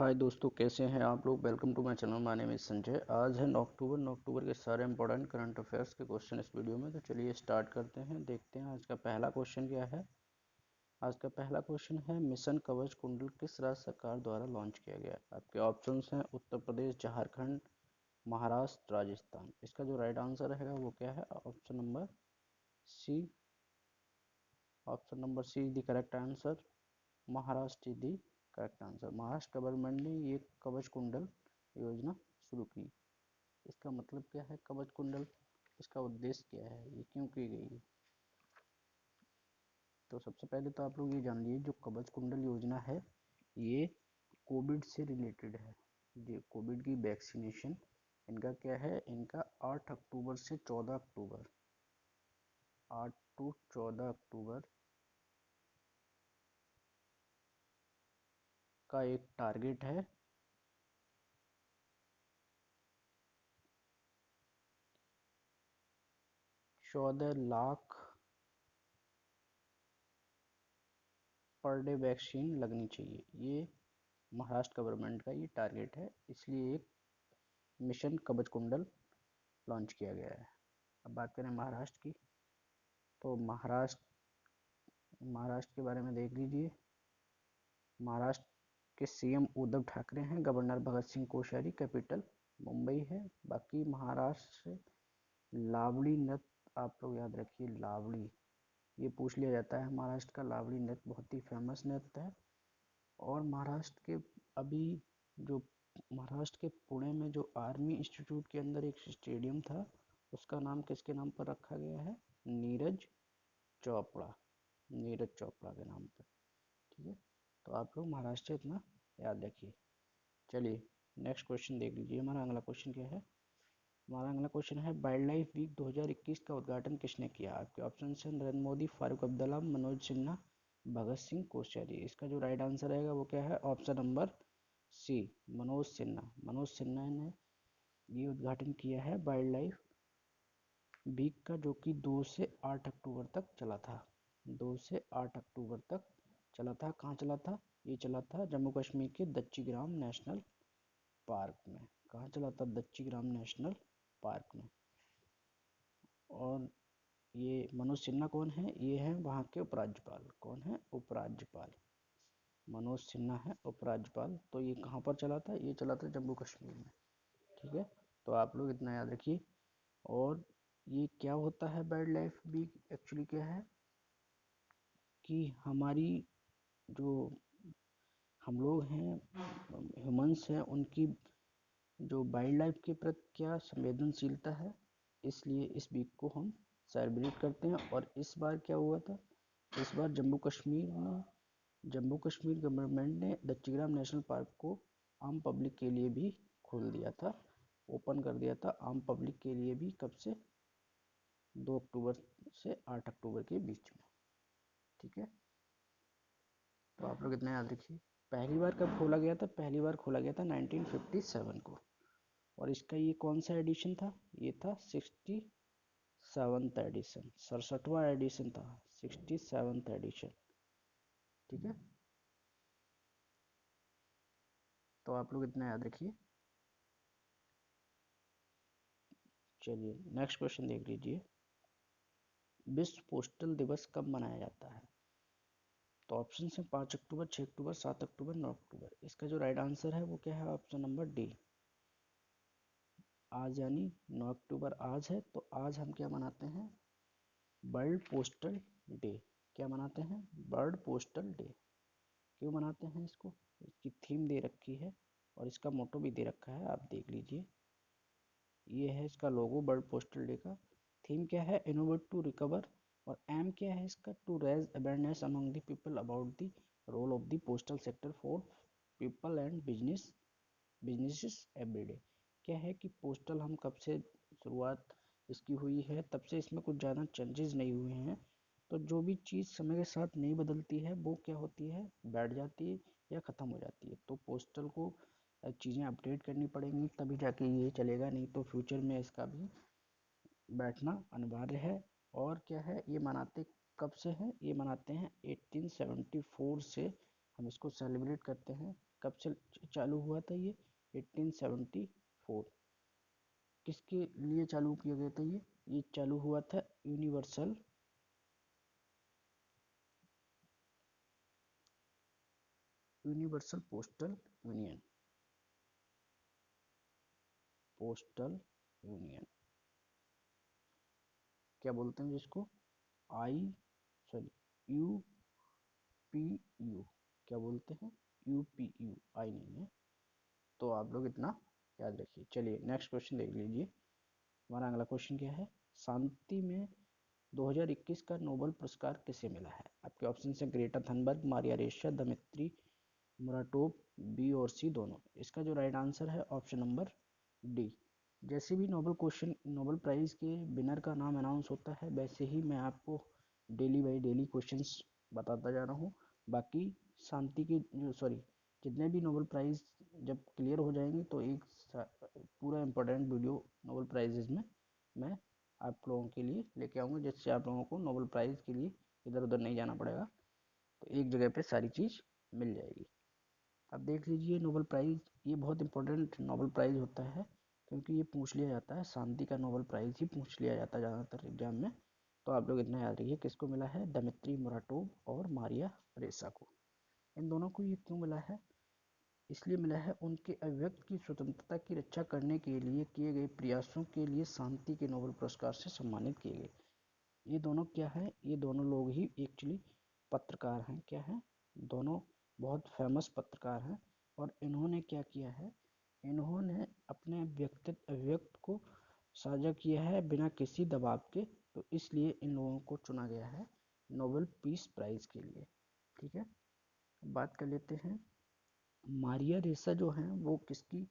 हाय दोस्तों, कैसे हैं आप लोग। Welcome to my channel. My name is Sanjay. आज है 9 अक्टूबर के सारे इंपॉर्टेंट करंट अफेयर्स के क्वेश्चन इस वीडियो में। तो चलिए स्टार्ट करते हैं, देखते हैं आज का पहला क्वेश्चन क्या है। आज का पहला क्वेश्चन है, मिशन कवच कुंडल किस राज्य सरकार द्वारा लॉन्च किया गया। आपके ऑप्शंस हैं उत्तर प्रदेश, झारखंड, महाराष्ट्र, राजस्थान। इसका जो राइट आंसर रहेगा वो क्या है, option number C. Option number C is the correct answer. Maharashtra is the correct answer. Maharashtra government ने ये कवच कुंडल योजना शुरू की। इसका मतलब क्या है कवच कुंडल, इसका उद्देश्य क्या है, ये क्यों की गई। तो सबसे पहले तो आप लोग ये जान लीजिए, जो कवच कुंडल योजना है ये कोविड से रिलेटेड है। ये कोविड की वैक्सीनेशन इनका क्या है, इनका 8 अक्टूबर से 14 अक्टूबर 8 टू 14 अक्टूबर का एक टारगेट है। 14 लाख पर डे वैक्सीन लगनी चाहिए। ये महाराष्ट्र गवर्नमेंट का ये टारगेट है, इसलिए एक मिशन कवच कुंडल लॉन्च किया गया है। अब बात करें महाराष्ट्र की, तो महाराष्ट्र के बारे में देख लीजिए। महाराष्ट्र के सीएम उद्धव ठाकरे हैं, गवर्नर भगत सिंह कोश्यारी, कैपिटल मुंबई है। बाकी महाराष्ट्र से लावड़ी नृत्य आप लोग याद रखिए, लावड़ी ये पूछ लिया जाता है। महाराष्ट्र का लावड़ी नृत्य बहुत ही फेमस नृत्य है। और महाराष्ट्र के अभी जो महाराष्ट्र के पुणे में जो आर्मी इंस्टीट्यूट के अंदर एक स्टेडियम था, उसका नाम किसके नाम पर रखा गया है, नीरज चोपड़ा। नीरज चोपड़ा के नाम पर। ठीक है, तो आप लोग महाराष्ट्र से इतना याद रखिए। चलिए नेक्स्ट क्वेश्चन देख लीजिए। हमारा अगला क्वेश्चन क्या है, हमारा अगला क्वेश्चन है, वाइल्ड लाइफ वीक 2021 का उद्घाटन किसने किया। आपके ऑप्शन है नरेंद्र मोदी, फारूक अब्दुल्ला, मनोज सिन्हा, भगत सिंह कोश्यारी। इसका जो राइट आंसर रहेगा वो क्या है, option number C, Manoj Sinha. Manoj Sinha ने ये उद्घाटन किया है वाइल्ड लाइफ वीक का, जो कि 2 से 8 अक्टूबर तक चला था। 2 से 8 अक्टूबर तक चला था। कहाँ चला था, ये चला था जम्मू कश्मीर के दच्ची ग्राम नेशनल पार्क में। कहाँ चला था, दच्ची ग्राम नेशनल पार्क में। और ये मनोज सिन्हा कौन है, ये है वहाँ के उपराज्यपाल। कौन है, उपराज्यपाल। मनोज सिन्हा है उपराज्यपाल। तो ये कहाँ पर चला था, ये चला था जम्मू कश्मीर में। ठीक है, तो आप लोग इतना याद रखिए। और ये क्या होता है वाइल्ड लाइफ वीक, एक्चुअली क्या है कि हमारी जो हम लोग हैं, ह्यूमंस हैं, उनकी जो वाइल्ड लाइफ के प्रति क्या संवेदनशीलता है, इसलिए इस वीक को हम सेलिब्रेट करते हैं। और इस बार क्या हुआ था, इस बार जम्मू कश्मीर गवर्नमेंट ने दच्चीग्राम नेशनल पार्क को आम पब्लिक के लिए भी खोल दिया था, ओपन कर दिया था आम पब्लिक के लिए भी। कब से, 2 अक्टूबर से 8 अक्टूबर के बीच में। ठीक है, तो आप लोग इतना याद रखिए। पहली बार कब खोला गया था, पहली बार खोला गया था 1957 को। और इसका ये कौन सा एडिशन था, ये था 67th एडिशन, 67वां एडिशन था, 67th एडिशन। ठीक है, तो आप लोग इतना याद रखिए। चलिए नेक्स्ट क्वेश्चन देख लीजिए, विश्व पोस्टल दिवस कब मनाया जाता है। तो ऑप्शन है 5 अक्टूबर, 6 अक्टूबर, 7 अक्टूबर, 9 अक्टूबर। इसका जो राइट आंसर है वो क्या है, ऑप्शन नंबर डी, आज, यानी 9 अक्टूबर आज है। तो आज हम क्या मनाते हैं, वर्ल्ड पोस्टल डे। क्या मनाते हैं, वर्ल्ड पोस्टल डे। क्यों मनाते हैं इसको, इसकी थीम दे रखी है और इसका मोटो भी दे रखा है, आप देख लीजिए। ये है इसका लोगो वर्ल्ड पोस्टल डे का। थीम क्या है, इनोवेट टू रिकवर। और एम क्या है इसका, to raise awareness among the people about the role of the postal sector for people and businesses everyday. क्या है कि पोस्टल हम कब से शुरुआत इसकी हुई है, तब से इसमें कुछ ज़्यादा चेंजेस नहीं हुए हैं। तो जो भी चीज़ समय के साथ नहीं बदलती है वो क्या होती है, बैठ जाती है या ख़त्म हो जाती है। तो पोस्टल को चीज़ें अपडेट करनी पड़ेंगी, तभी जाके ये चलेगा, नहीं तो फ्यूचर में इसका भी बैठना अनिवार्य है। और क्या है, ये मनाते कब से हैं, ये मनाते हैं 1874 से हम इसको सेलिब्रेट करते हैं। कब से चालू हुआ था ये 1874। किसके लिए चालू किया गया था ये चालू हुआ था universal postal union, postal union क्या बोलते हैं जिसको, आई सॉरी यू पी यू, क्या बोलते हैं, UPU, आई नहीं है। तो आप लोग इतना याद रखिए। चलिए नेक्स्ट क्वेश्चन देख लीजिए। हमारा अगला क्वेश्चन क्या है, शांति में 2021 का नोबेल पुरस्कार किसे मिला है। आपके ऑप्शन है ग्रेटा थनबर्ग, मारिया रेशा, दमित्री मुराटोव, बी और सी दोनों। इसका जो राइट आंसर है ऑप्शन नंबर डी। जैसे भी नोबेल प्राइज़ के विनर का नाम अनाउंस होता है वैसे ही मैं आपको डेली बाई डेली क्वेश्चंस बताता जा रहा हूँ। बाकी शांति की जो सॉरी जितने भी नोबेल प्राइज़ जब क्लियर हो जाएंगे तो एक पूरा इम्पोर्टेंट वीडियो नोबेल प्राइजेज में मैं आप लोगों के लिए लेके आऊँगा, जिससे आप लोगों को नोबेल प्राइज़ के लिए इधर उधर नहीं जाना पड़ेगा, तो एक जगह पे सारी चीज़ मिल जाएगी। अब देख लीजिए नोबेल प्राइज़, ये बहुत इंपॉर्टेंट नोबेल प्राइज़ होता है क्योंकि ये पूछ लिया जाता है, शांति का नोबेल प्राइज़ ही पूछ लिया जाता है ज़्यादातर एग्जाम में। तो आप लोग इतना याद रखिए किसको मिला है, दमित्री मुराटोव और मारिया रेसा को। इन दोनों को ये क्यों मिला है, इसलिए मिला है उनके अभिव्यक्ति की स्वतंत्रता की रक्षा करने के लिए किए गए प्रयासों के लिए शांति के नोबेल पुरस्कार से सम्मानित किए गए। ये दोनों क्या है, ये दोनों लोग ही एक्चुअली पत्रकार हैं, क्या है, दोनों बहुत फेमस पत्रकार हैं। और इन्होंने क्या किया है, इन्होंने अपने अभिव्यक्त को साझा किया है बिना किसी दबाव के, तो इसलिए इन लोगों को चुना गया है नोबेल पीस प्राइज़ के लिए। ठीक है, बात कर लेते हैं मारिया रेसा जो हैं वो किसकी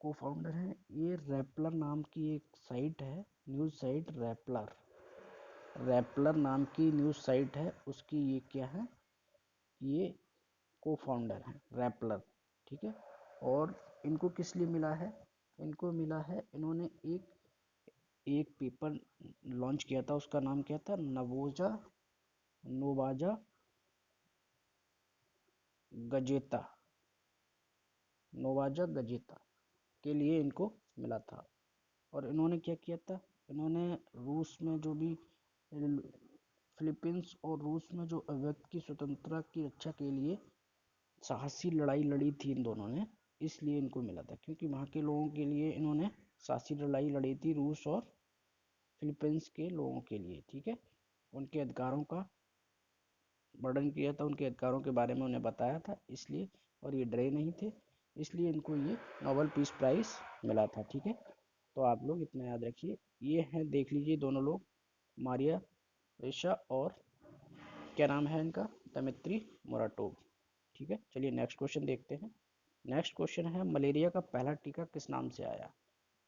को फाउंडर हैं। ये रैपलर नाम की एक साइट है, न्यूज़ साइट रैपलर नाम की न्यूज़ साइट है, उसकी ये क्या है, ये को फाउंडर हैं रैपलर। ठीक है, और इनको किस लिए मिला है, इनको मिला है इन्होंने एक एक पेपर लॉन्च किया था, उसका नाम क्या था, नोवाजा गजेता, नोवाजा गजेता के लिए इनको मिला था। और इन्होंने क्या किया था, इन्होंने रूस में जो भी फिलीपींस और रूस में जो अभिव्यक्ति की स्वतंत्रता की रक्षा के लिए साहसी लड़ाई लड़ी थी इन दोनों ने, इसलिए इनको मिला था, क्योंकि वहाँ के लोगों के लिए इन्होंने साहसी लड़ाई लड़ी थी रूस और फिलीपींस के लोगों के लिए। ठीक है, उनके अधिकारों का वर्णन किया था, उनके अधिकारों के बारे में उन्हें बताया था, इसलिए, और ये डरे नहीं थे, इसलिए इनको ये नोबेल पीस प्राइज़ मिला था। ठीक है, तो आप लोग इतना याद रखिए। ये हैं, देख लीजिए दोनों लोग, मारिया रेशा और क्या नाम है इनका, दमित्री मुराटोव। ठीक है, चलिए नेक्स्ट क्वेश्चन देखते हैं। नेक्स्ट क्वेश्चन है मलेरिया का पहला टीका किस नाम से आया।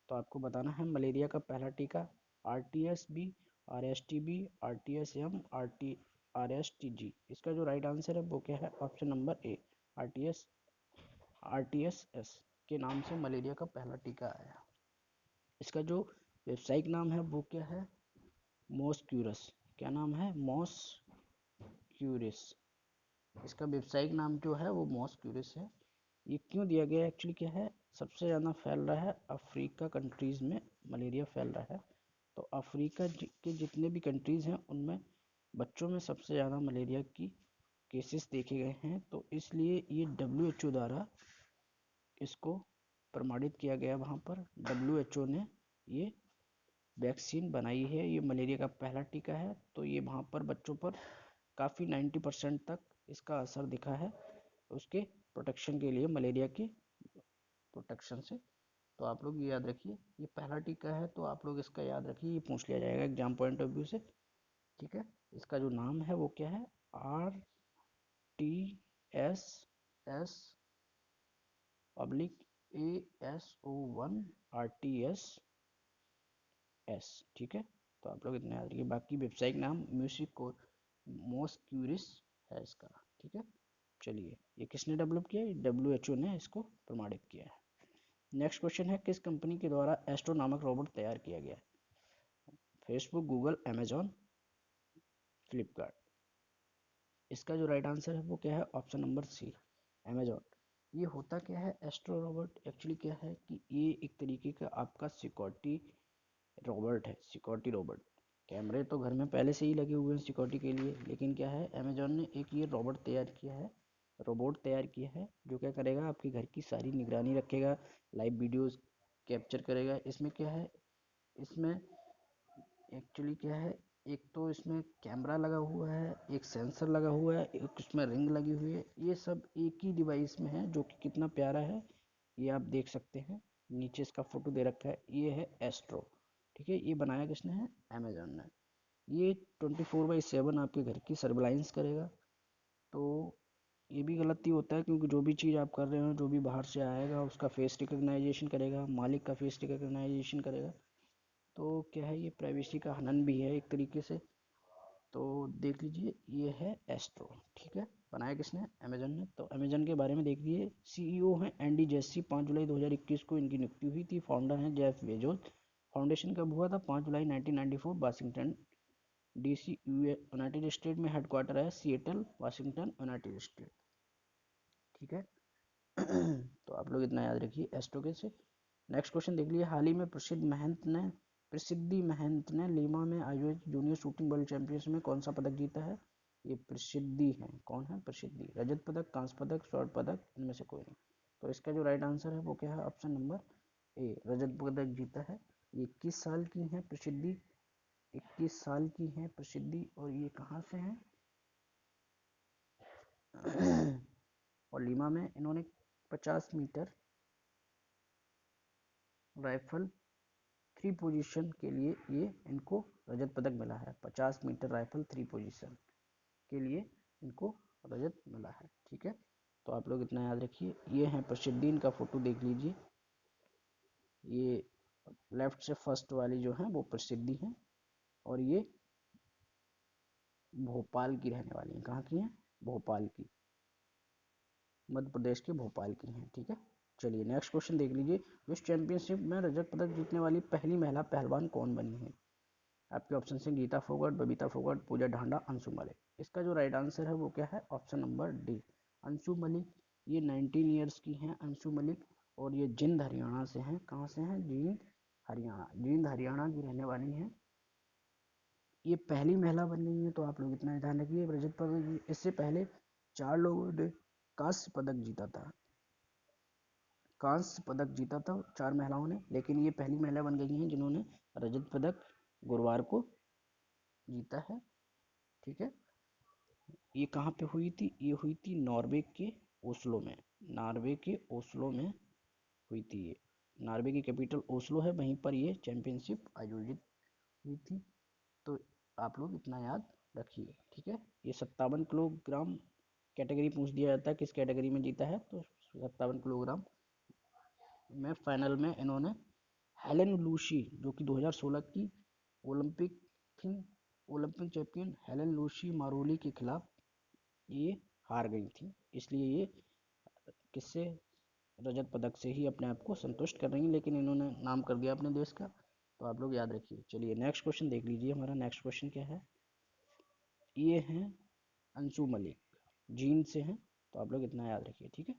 तो आपको बताना है मलेरिया का पहला टीका RTS-B, RST-B, RTS-M, RST-G। इसका जो राइट आंसर है वो क्या है, ऑप्शन नंबर ए, RTS-S के नाम से मलेरिया का पहला टीका आया। इसका जो व्यावसायिक नाम है वो क्या है, मॉस्क्यूरस। क्या नाम है, मॉस्क्यूरस। इसका व्यावसायिक नाम जो है वो मॉस्क्यूरस है। ये क्यों दिया गया, एक्चुअली क्या है, सबसे ज़्यादा फैल रहा है अफ्रीका कंट्रीज़ में मलेरिया फैल रहा है। तो अफ्रीका के जितने भी कंट्रीज़ हैं उनमें बच्चों में सबसे ज़्यादा मलेरिया की केसेस देखे गए हैं, तो इसलिए ये WHO द्वारा इसको प्रमाणित किया गया। वहाँ पर WHO ने ये वैक्सीन बनाई है, ये मलेरिया का पहला टीका है, तो ये वहाँ पर बच्चों पर काफ़ी 90% तक इसका असर दिखा है उसके प्रोटेक्शन के लिए, मलेरिया के प्रोटेक्शन से। तो आप लोग ये याद रखिए, ये पहला टीका है, तो आप लोग इसका याद रखिए, ये पूछ लिया जाएगा एग्जाम पॉइंट ऑफ व्यू से। ठीक है, इसका जो नाम है वो क्या है, RTS-S/AS01 RTS-S। ठीक है, तो आप लोग इतना याद रखिए। बाकी वेबसाइट नाम मॉस्क्यूरिस है इसका। ठीक है, चलिए ये किसने डेवलप किया है, WHO ने इसको प्रमाणित किया है। नेक्स्ट क्वेश्चन है किस कंपनी के द्वारा एस्ट्रो नामक रोबोट तैयार किया गया। Facebook, Google, Amazon, Flipkart. इसका जो राइट आंसर है वो क्या है, ऑप्शन नंबर सी, अमेजॉन। ये होता क्या है एस्ट्रो रोबोट, एक्चुअली क्या है कि ये एक तरीके का आपका सिक्योरिटी रोबोट है, सिक्योरिटी रोबोट। कैमरे तो घर में पहले से ही लगे हुए हैं सिक्योरिटी के लिए, लेकिन क्या है अमेजोन ने एक ये रोबोट तैयार किया है जो क्या करेगा, आपके घर की सारी निगरानी रखेगा, लाइव वीडियोस कैप्चर करेगा। इसमें क्या है, इसमें एक्चुअली क्या है, एक तो इसमें कैमरा लगा हुआ है, एक सेंसर लगा हुआ है, एक उसमें रिंग लगी हुई है, ये सब एक ही डिवाइस में है, जो कि कितना प्यारा है ये आप देख सकते हैं। नीचे इसका फोटो दे रखा है, ये है एस्ट्रो। ठीक है, ये बनाया किसने है, अमेजोन ने। ये 24/7 आपके घर की सर्विलांस करेगा। तो ये भी गलती होता है, क्योंकि जो भी चीज़ आप कर रहे हो, जो भी बाहर से आएगा उसका फेस रिकग्नाइजेशन करेगा, मालिक का फेस रिकग्नाइजेशन करेगा। तो क्या है, ये प्राइवेसी का हनन भी है एक तरीके से। तो देख लीजिए, ये है एस्ट्रो। ठीक है, बनाया किसने, अमेजन ने। तो अमेजन के बारे में देख लीजिए, सीईओ हैं एंडी जेसी, 5 जुलाई 2021 को इनकी नियुक्ति हुई थी। फाउंडर हैं जेफ बेजोस। फाउंडेशन कब हुआ था, 5 जुलाई 1994, वाशिंगटन डीसी यूनाइटेड स्टेट में। हेडक्वार्टर है सिएटल, वाशिंगटन, यूनाइटेड स्टेट। ठीक है। तो आप लोग इतना याद रखिए एस्ट्रो के से। नेक्स्ट क्वेश्चन देख लीजिए, हाल ही में प्रसिद्धि महंत ने लीमा में आयोजित जूनियर शूटिंग वर्ल्ड चैंपियनशिप में कौन सा पदक जीता है। ये प्रसिद्धि है, कौन है प्रसिद्धि। रजत पदक, कांस्य पदक, स्वर्ण पदक, इनमें से कोई नहीं। तो इसका जो राइट आंसर है वो क्या है, ऑप्शन नंबर ए, रजत पदक जीता है। ये 21 साल की है प्रसिद्धि, 21 साल की है प्रसिद्धि, और ये कहाँ से है और लीमा में इन्होंने 50 मीटर राइफल 3 पोजीशन के लिए ये इनको रजत पदक मिला है। 50 मीटर राइफल 3 पोजीशन के लिए इनको रजत मिला है। ठीक है, तो आप लोग इतना याद रखिए। ये है प्रसिद्धीन का फोटो देख लीजिए, ये लेफ्ट से फर्स्ट वाली जो है वो प्रसिद्धि है, और ये भोपाल की रहने वाली है। कहाँ की है, भोपाल की, मध्य प्रदेश के भोपाल की हैं। ठीक है, चलिए नेक्स्ट क्वेश्चन देख लीजिए, विश्व चैंपियनशिप में रजत पदक जीतने वाली पहली महिला पहलवान कौन बनी है। आपके ऑप्शन से गीता फोगाट, बबीता फोगाट, पूजा ढांडा, अंशु मलिक। इसका जो राइट आंसर है वो क्या है, option number D, Anshu Malik. ये 19 ईयर्स की हैं अंशु मलिक, और ये जिंद हरियाणा से हैं। कहाँ से हैं, जींद हरियाणा, जींद हरियाणा की रहने वाली हैं। ये पहली महिला बन गई है। तो आप लोग इतना ध्यान रखिए, रजत पदक, इससे पहले 4 लोगों ने कांस्य पदक जीता था, कांस्य पदक जीता था 4 महिलाओं ने, लेकिन ये पहली महिला बन गई हैं जिन्होंने रजत पदक गुरुवार को जीता है। ठीक है, ये कहाँ पे हुई थी, ये हुई थी नॉर्वे के ओस्लो में, नॉर्वे के ओस्लो में हुई थी ये। नॉर्वे की कैपिटल ओस्लो है, वहीं पर ये चैंपियनशिप आयोजित हुई थी। तो आप लोग इतना याद रखिए। ठीक है, ये 57 किलोग्राम कैटेगरी पूछ दिया जाता है, किस कैटेगरी में जीता है, तो 57 किलोग्राम में फाइनल में इन्होंने हेलेन लूसी, जो कि 2016 की ओलंपिक थी, Olympic champion Helen Lucy Maroli के खिलाफ ये हार गई थी, इसलिए ये किससे, रजत पदक से ही अपने आप को संतुष्ट कर रही हैं, लेकिन इन्होंने नाम कर दिया अपने देश का। तो आप लोग याद रखिए। चलिए नेक्स्ट क्वेश्चन देख लीजिए, हमारा नेक्स्ट क्वेश्चन क्या है, ये हैं अंशु मलिक, जींद से हैं। तो आप लोग इतना याद रखिए। ठीक है,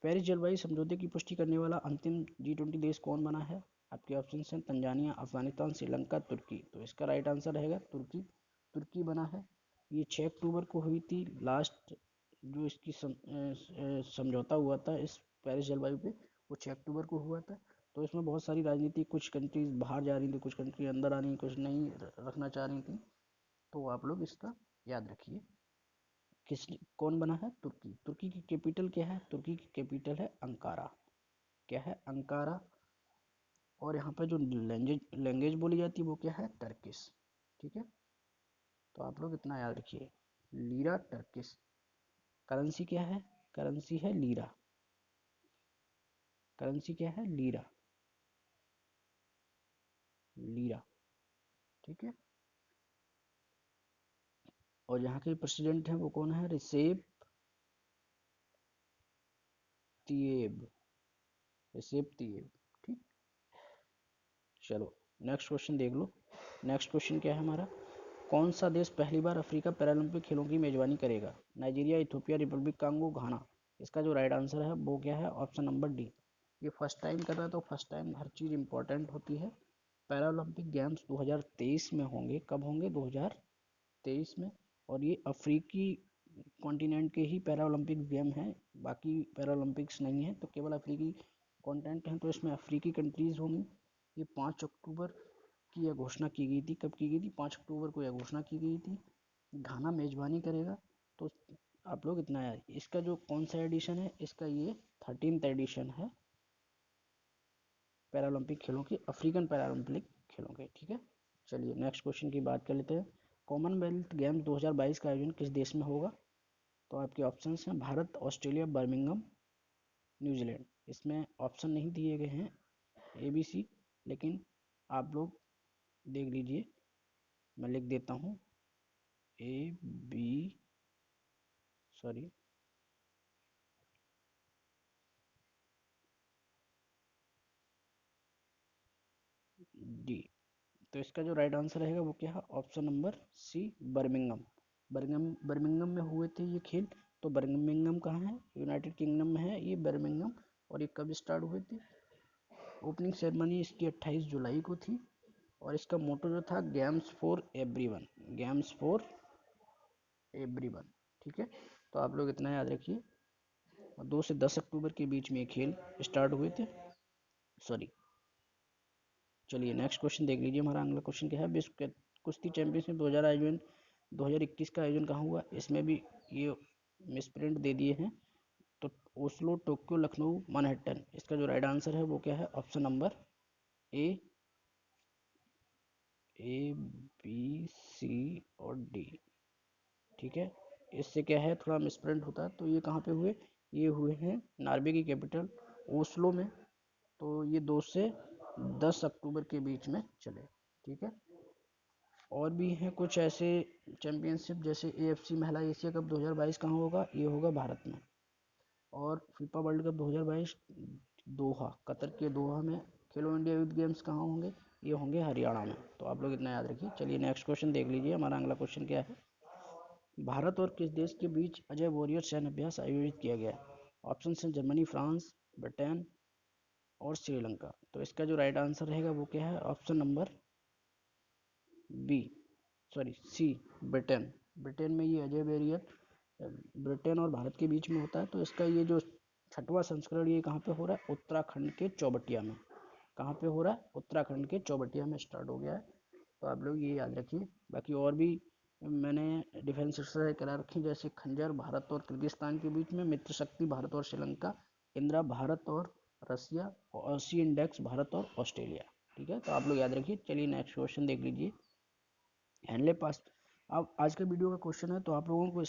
पेरिस जलवायु समझौते की पुष्टि करने वाला अंतिम G20 देश कौन बना है। आपके ऑप्शन हैं तंजानिया, अफगानिस्तान, श्रीलंका, तुर्की। तो इसका राइट आंसर रहेगा तुर्की, तुर्की बना है। ये 6 अक्टूबर को हुई थी लास्ट, जो इसकी समझौता हुआ था इस पेरिस जलवायु पे, वो 6 अक्टूबर को हुआ था। तो इसमें बहुत सारी राजनीति, कुछ कंट्रीज बाहर जा रही थी, कुछ कंट्री अंदर आ रही, कुछ नहीं रखना चाह रही थी। तो आप लोग इसका याद रखिए, किस कौन बना है, तुर्की। तुर्की की कैपिटल क्या है, तुर्की की कैपिटल है अंकारा। क्या है, अंकारा। और यहाँ पर जो लैंग्वेज लैंग्वेज बोली जाती है वो क्या है, टर्किश। ठीक है, तो आप लोग इतना याद रखिए, लीरा टर्किश। करेंसी क्या है, करेंसी है लीरा, करेंसी क्या है, लीरा, लीरा। ठीक है, और यहाँ के प्रेसिडेंट हैं वो कौन है, रिसेप तिएब, रिसेप तिएब। ठीक, चलो नेक्स्ट क्वेश्चन देख लो। नेक्स्ट क्वेश्चन क्या है हमारा, कौन सा देश पहली बार अफ्रीका पैरालंपिक खेलों की मेजबानी करेगा। नाइजीरिया, इथोपिया, रिपब्लिक कांगो, घाना। इसका जो राइट आंसर है वो क्या है, ऑप्शन नंबर डी। ये फर्स्ट टाइम कर रहा है तो फर्स्ट टाइम हर चीज़ इम्पोर्टेंट होती है। पैरालंपिक गेम्स 2023 में होंगे, कब होंगे, 2023 में। और ये अफ्रीकी कॉन्टिनेंट के ही पैरालंपिक गेम हैं, बाकी पैरालंपिक्स नहीं है, तो केवल अफ्रीकी कॉन्टिनेंट हैं, तो इसमें अफ्रीकी कंट्रीज़ होंगी। ये 5 अक्टूबर की यह घोषणा की गई थी, कब की गई थी, 5 अक्टूबर को यह घोषणा की गई थी। घाना मेजबानी करेगा। तो आप लोग इतना याद, इसका जो कौन सा एडिशन है, इसका ये 13th एडिशन है पैरालंपिक खेलों की, अफ्रीकन पैरालंपिक खेलों के, ठीक है। चलिए नेक्स्ट क्वेश्चन की बात कर लेते हैं। कॉमनवेल्थ गेम्स 2022 का आयोजन किस देश में होगा? तो आपके ऑप्शंस हैं भारत, ऑस्ट्रेलिया, बर्मिंघम, न्यूजीलैंड। इसमें ऑप्शन नहीं दिए गए हैं ABC, लेकिन आप लोग देख लीजिए, मैं लिख देता हूँ A B, सॉरी, D। तो इसका जो राइट आंसर रहेगा वो क्या है, option number C, Birmingham. Birmingham में हुए थे ये खेल। तो बर्मिंघम कहाँ है, यूनाइटेड किंगडम में है ये बर्मिंघम। और ये कब स्टार्ट हुए थे, ओपनिंग सेरेमनी इसकी 28 जुलाई को थी। और इसका मोटो जो था, games for everyone, games for everyone, ठीक है। तो आप लोग इतना याद रखिए। 2 से 10 अक्टूबर के बीच में ये खेल स्टार्ट हुए थे, सॉरी। चलिए नेक्स्ट क्वेश्चन देख लीजिए, हमारा अगला क्वेश्चन क्या है, विश्व कुश्ती चैंपियनशिप 2021 का आयोजन कहाँ हुआ? इसमें भी ये मिसप्रिंट दे दिए हैं। तो ओस्लो, टोक्यो, लखनऊ, मैनहट्टन। इसका जो राइट आंसर है वो क्या है, option number A B C और D, ठीक है। इससे क्या है, थोड़ा मिसप्रिंट होता है। तो ये कहाँ पे हुए, ये हुए हैं नॉर्वे की कैपिटल ओस्लो में। तो ये 2 से 10 अक्टूबर के बीच में चले, ठीक है। और भी हैं कुछ ऐसे चैंपियनशिप, जैसे AFC महिला एशिया कप 2022 कहाँ होगा, ये होगा भारत में। और फीफा वर्ल्ड कप 2022 दोहा, कतर के दोहा में। खेलो इंडिया यूथ गेम्स कहाँ होंगे, ये होंगे हरियाणा में। तो आप लोग इतना याद रखिए। चलिए नेक्स्ट क्वेश्चन देख लीजिए, हमारा अगला क्वेश्चन क्या है, भारत और किस देश के बीच अजय वॉरियर सैन्य अभ्यास आयोजित किया गया? ऑप्शन हैं जर्मनी, फ्रांस, ब्रिटेन और श्रीलंका। तो इसका जो राइट आंसर रहेगा वो क्या है, option number B, sorry C, Britain. Britain में ये अजय वॉरियर ब्रिटेन और भारत के बीच में होता है। तो इसका ये जो 6वां संस्करण, ये कहाँ पे हो रहा है, उत्तराखंड के चौबटिया में। कहाँ पे हो रहा है, उत्तराखंड के चौबटिया में स्टार्ट हो गया है। तो आप लोग ये याद रखिए। बाकी और भी मैंने डिफेंस एक्सरसाइज करा रखी, जैसे खंजर भारत और किर्गिस्तान के बीच में, मित्र शक्ति भारत और श्रीलंका, इंदिरा भारत और रसिया, और सी इंडेक्स भारत और ऑस्ट्रेलिया, ठीक है। तो आप लोग याद रखिए। चलिए नेक्स्ट क्वेश्चन देख लीजिए, हैंडले पास। अब आज का वीडियो का क्वेश्चन है, तो आप लोगों को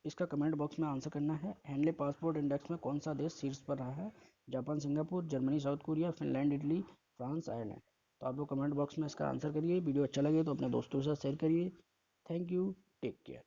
इसका कमेंट बॉक्स में आंसर करना है। हैंडले पासपोर्ट इंडेक्स में कौन सा देश शीर्ष पर रहा है? Japan, Singapore, Germany, south Korea, Finland, Italy, France, Ireland. तो आप लोग कमेंट बॉक्स में इसका आंसर करिए। वीडियो अच्छा लगे तो अपने दोस्तों के साथ शेयर करिए। Thank you, take care.